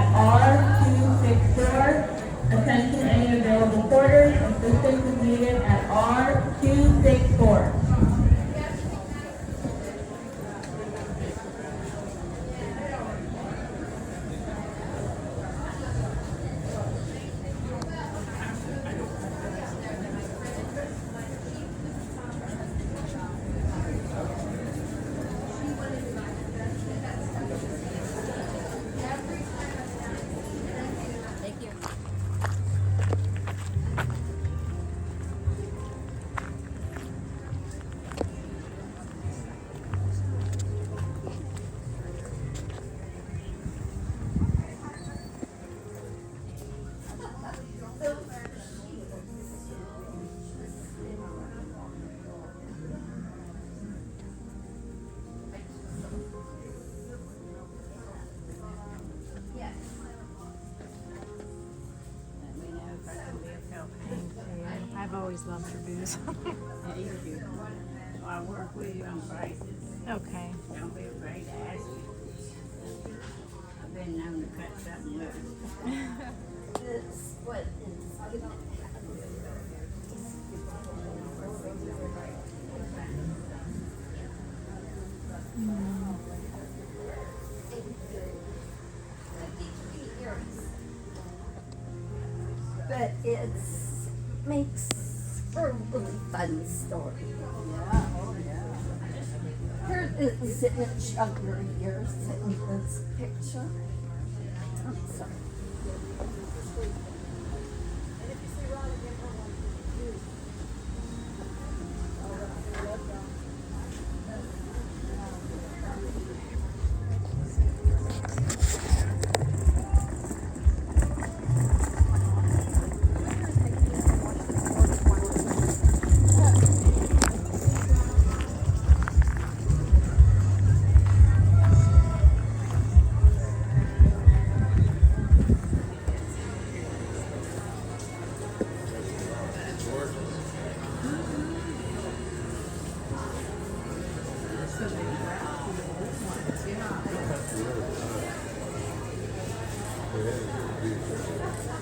at R264. Attention any available porters. Assistance is needed at R264. I've always loved your booze. Yeah, you do. So I work with you on prices. Okay. Don't be afraid to ask me. I've been known to cut something loose. It's what is but it's makes for a really fun story. Yeah, oh yeah. Here is in its younger years in this picture. So,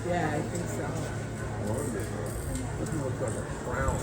Yeah, I think so. This looks like a crown.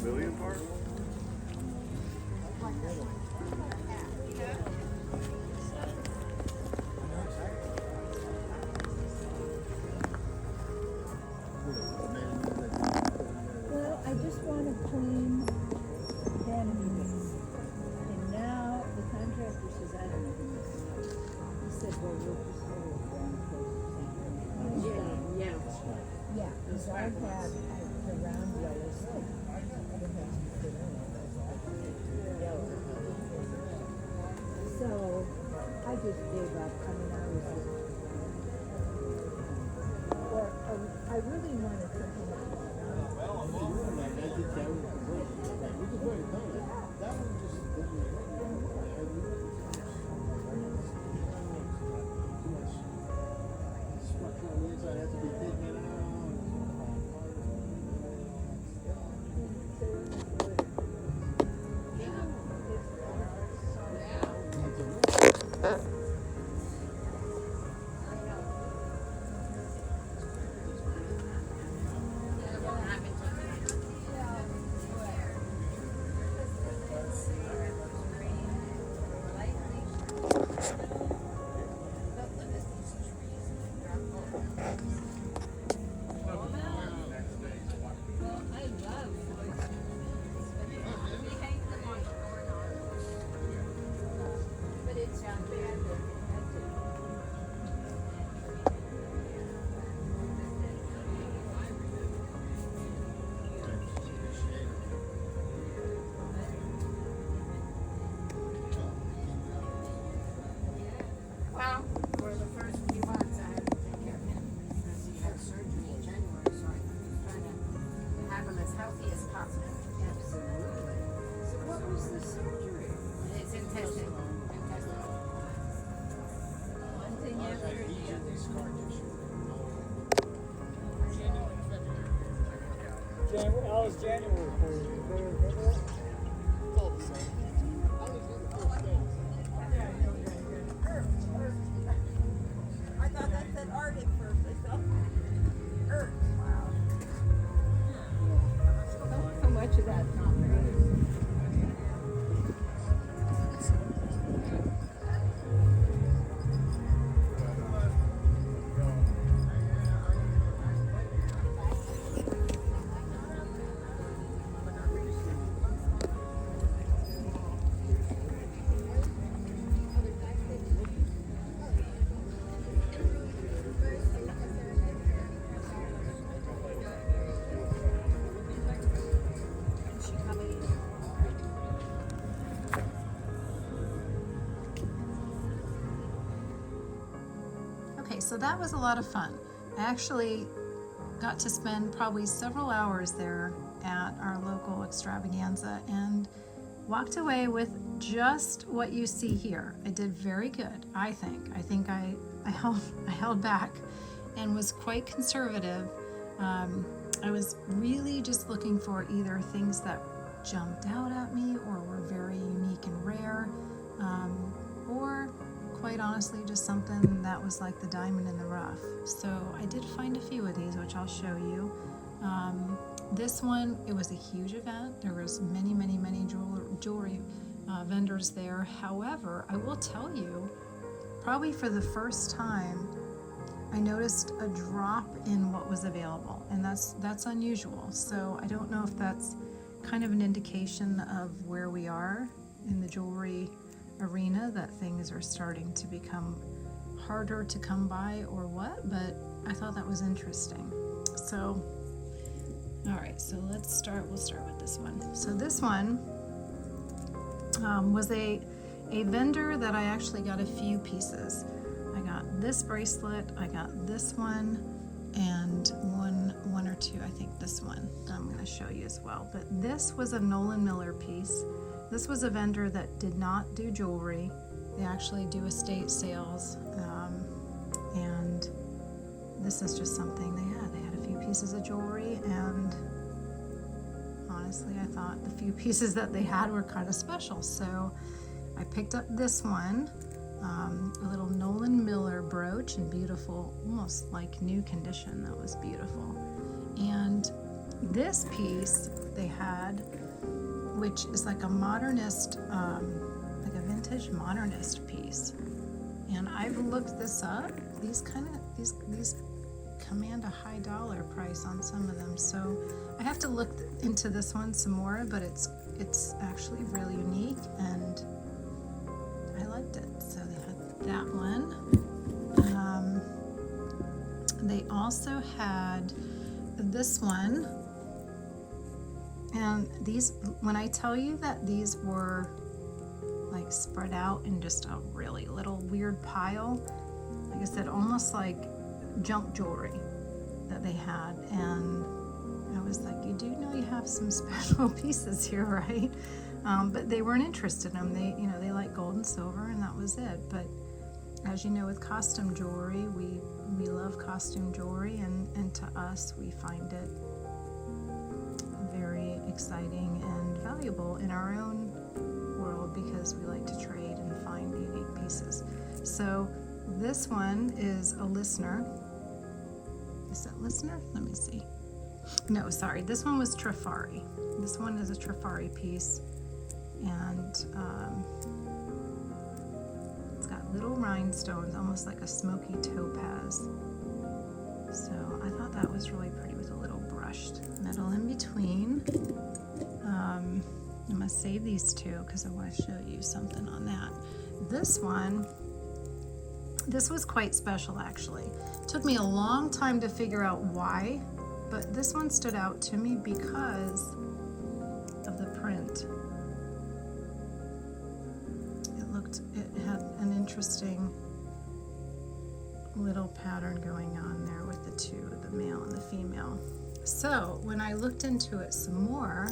million part? Well, I just want to clean them. And now the contractor says, I don't know who this is. He said, well, we'll just hold it around close to Yeah. yeah, because I have the round yellow stick. So I just gave up. I mean, I was just, I really wanted something that was Well, for the first few months, I had to take care of him because he had surgery in January, so I'm trying to have him as healthy as possible. absolutely. So what was the surgery? It's intestinal. One thing after the other. How was January for you? It's all the same. I thought that said Arctic first. I thought Earth. Wow. So much of that's not very. Okay, so that was a lot of fun. I actually got to spend probably several hours there at our local extravaganza and walked away with just what you see here. I did very good, I think. I held back and was quite conservative. I was really just looking for either things that jumped out at me or were very unique and rare, or quite honestly just something that was like the diamond in the rough. So I did find a few of these, which I'll show you. This one, it was a huge event. There was many jewelry vendors there. However, I will tell you, probably for the first time, I noticed a drop in what was available, and that's unusual. So I don't know if that's kind of an indication of where we are in the jewelry arena, that things are starting to become harder to come by or what, but I thought that was interesting. So, all right, so we'll start with this one. So this one was a vendor that I actually got a few pieces. I got this bracelet, I got this one, and one or two, I think this one I'm going to show you as well. But this was a Nolan Miller piece. This was a vendor that did not do jewelry. They actually do estate sales, and this is just something they had. They had a few pieces of jewelry, and honestly, I thought the few pieces that they had were kind of special. So I picked up this one, a little Nolan Miller brooch in beautiful, almost like new condition. That was beautiful. And this piece they had which is like a modernist, like a vintage modernist piece. And I've looked this up. These command a high dollar price on some of them. So I have to look into this one some more, but it's actually really unique and I liked it. So they had that one. They also had this one. And these, when I tell you that these were like spread out in just a really little weird pile, like I said, almost like junk jewelry that they had. And I was like, you do know you have some special pieces here, right? But they weren't interested in them. They, they like gold and silver and that was it. But as you know, with costume jewelry, we love costume jewelry, and to us, we find it very exciting and valuable in our own world because we like to trade and find unique pieces. So this one is a listener. Is that listener? Let me see. No, sorry, this one was Trifari. This one is a Trifari piece, and it's got little rhinestones, almost like a smoky topaz. So I thought that was really pretty with a little brushed metal in between. I'm gonna save these two because I want to show you something on that. This one, this was quite special actually. It took me a long time to figure out why, but this one stood out to me because of the print. It had an interesting little pattern going on there with the two, the male and the female. So when I looked into it some more,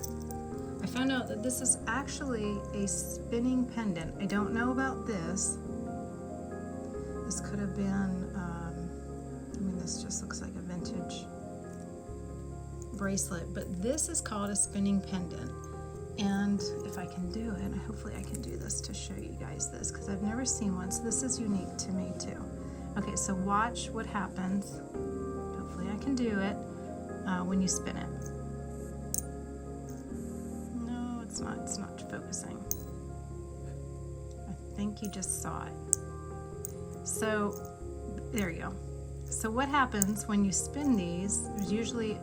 I found out that this is actually a spinning pendant. I don't know about this. This could have been, this just looks like a vintage bracelet, but this is called a spinning pendant. And if I can do it, hopefully I can do this to show you guys this, because I've never seen one, so this is unique to me too. Okay, so watch what happens. Hopefully I can do it when you spin it. No, it's not focusing. I think you just saw it. So there you go. So what happens when you spin these, there's usually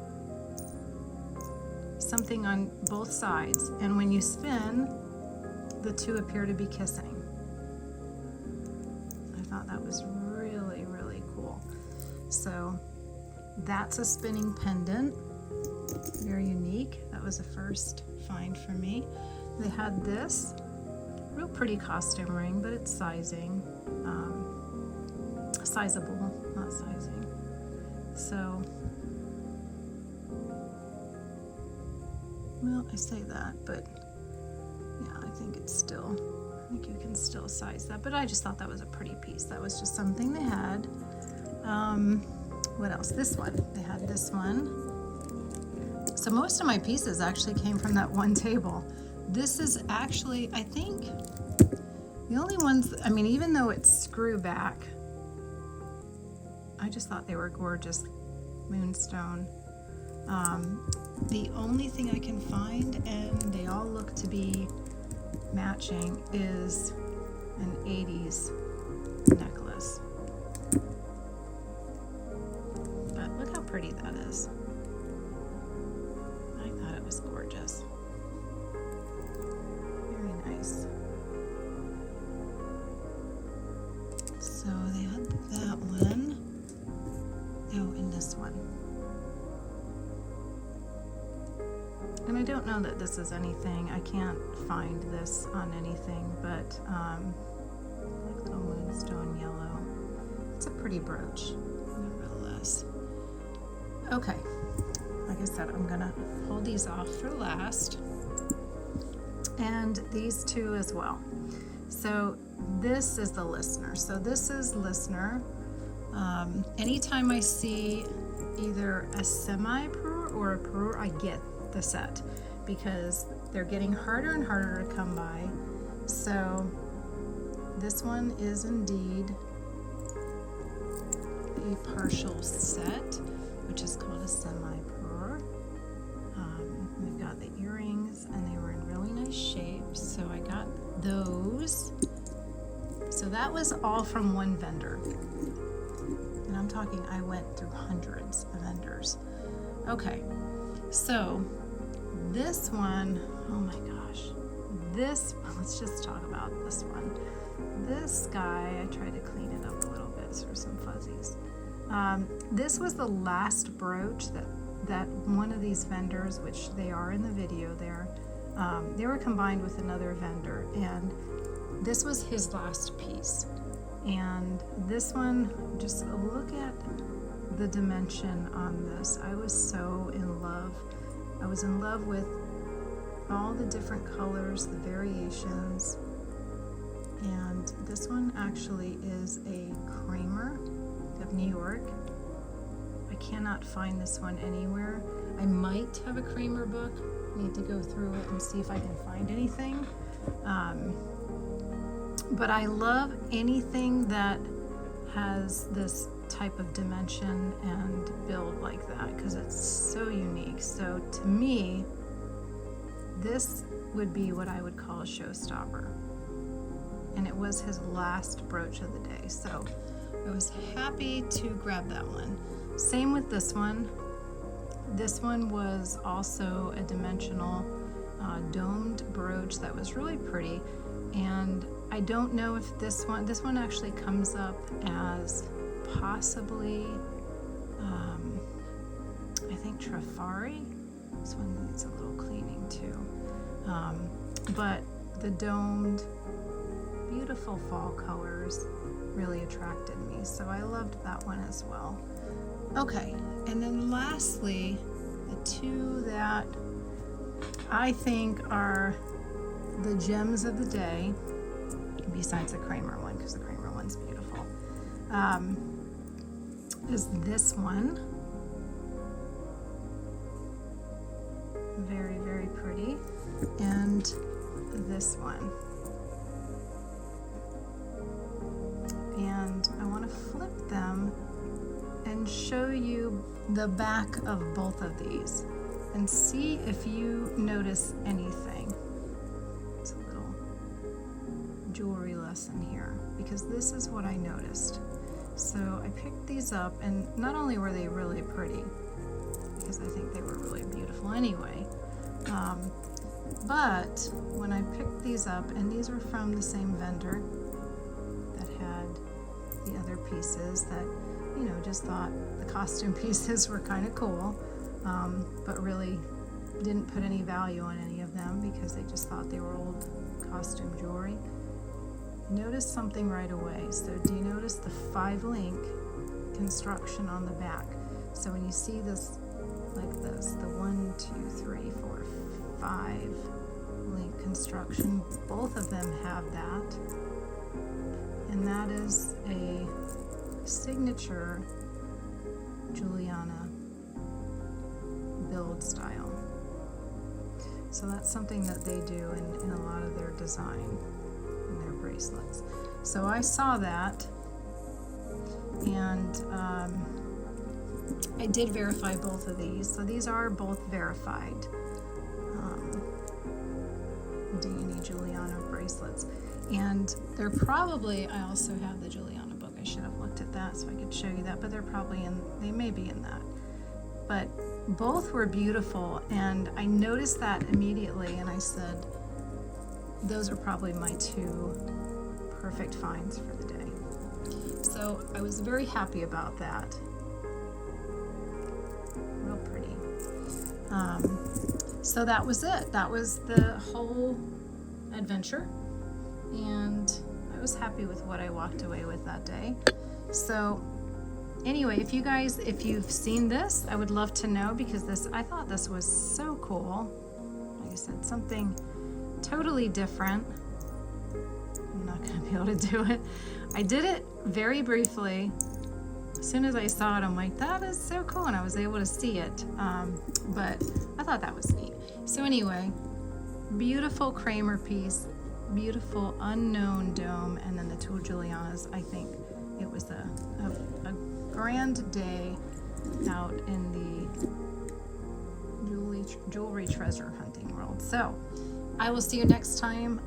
something on both sides, and when you spin, the two appear to be kissing. I thought that was really, really cool. So that's a spinning pendant, very unique. That was a first find for me. They had this real pretty costume ring, but it's sizing, sizable, not sizing. So, well, I say that, but yeah, I think you can still size that, but I just thought that was a pretty piece. That was just something they had. What else? This one, they had this one. So most of my pieces actually came from that one table. This is actually, I think, the only ones, even though it's screw back, I just thought they were gorgeous. Moonstone. The only thing I can find, and they all look to be matching, is an 80s necklace. But look how pretty that is. I thought it was gorgeous. Very nice. So they had that one. Oh, and this one. And I don't know that this is anything. I can't find this on anything, but like little moonstone yellow. It's a pretty brooch, nevertheless. Okay, like I said, I'm gonna hold these off for last, and these two as well. So this is the listener. So this is listener. Anytime I see either a semi-parure or a parure, I get the set because they're getting harder and harder to come by. So this one is indeed a partial set, which is called a semi-parure. We've got the earrings, and they were in really nice shapes. So I got those. So that was all from one vendor. And I'm talking, I went through hundreds of vendors. Okay, so this one, oh my gosh, let's just talk about this one. This guy, I tried to clean it up a little bit, so there's some fuzzies. This was the last brooch that one of these vendors, which they are in the video there, they were combined with another vendor, and this was his last piece. And this one, just look at the dimension on this. I was so in love. I was in love with all the different colors, the variations. And this one actually is a Kramer of New York. I cannot find this one anywhere. I might have a Kramer book. I need to go through it and see if I can find anything. But I love anything that has this type of dimension and build like that because it's so unique. So to me, this would be what I would call a showstopper. And it was his last brooch of the day. So I was happy to grab that one. Same with this one. This one was also a dimensional domed brooch that was really pretty. And I don't know if this one actually comes up as possibly, I think Trafari. This one needs a little cleaning too. But the domed, beautiful fall colors really attracted me. So I loved that one as well. Okay, and then lastly, the two that I think are the gems of the day, besides the Kramer one, because the Kramer one's beautiful, is this one. Very, very pretty. And this one. And I want to flip them and show you the back of both of these and see if you notice anything. It's a little jewelry lesson here because this is what I noticed. So I picked these up, and not only were they really pretty, because I think they were really beautiful anyway, but when I picked these up, and these were from the same vendor that had the other pieces that, you know, just thought the costume pieces were kind of cool, but really didn't put any value on any of them because they just thought they were old costume jewelry. Notice something right away. So do you notice the 5-link construction on the back? So when you see this like this, the 1, 2, 3, 4, 5-link construction, both of them have that. And that is a signature Juliana build style. So that's something that they do in a lot of their design in their bracelets. So I saw that, and I did verify both of these. So these are both verified D&E Juliana bracelets. And they're probably, I also have the Juliana book. I should have looked at that so I could show you that, but they're probably they may be in that. But both were beautiful, and I noticed that immediately, and I said, those are probably my two perfect finds for the day. So I was very happy about that. Real pretty. So that was it. That was the whole adventure, and I was happy with what I walked away with that day. So anyway, if you've seen this, I would love to know, because I thought this was so cool. Like I said, something totally different. I'm not going to be able to do it. I did it very briefly. As soon as I saw it, I'm like, that is so cool, and I was able to see it. But I thought that was neat. So anyway, beautiful Kramer piece, beautiful unknown dome, and then the two Julianas. I think it was a grand day out in the jewelry treasure hunting world. So I will see you next time.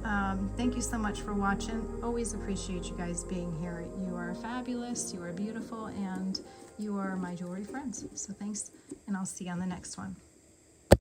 Thank you so much for watching. Always appreciate you guys being here. You are fabulous, you are beautiful, and you are my jewelry friends. So thanks, and I'll see you on the next one.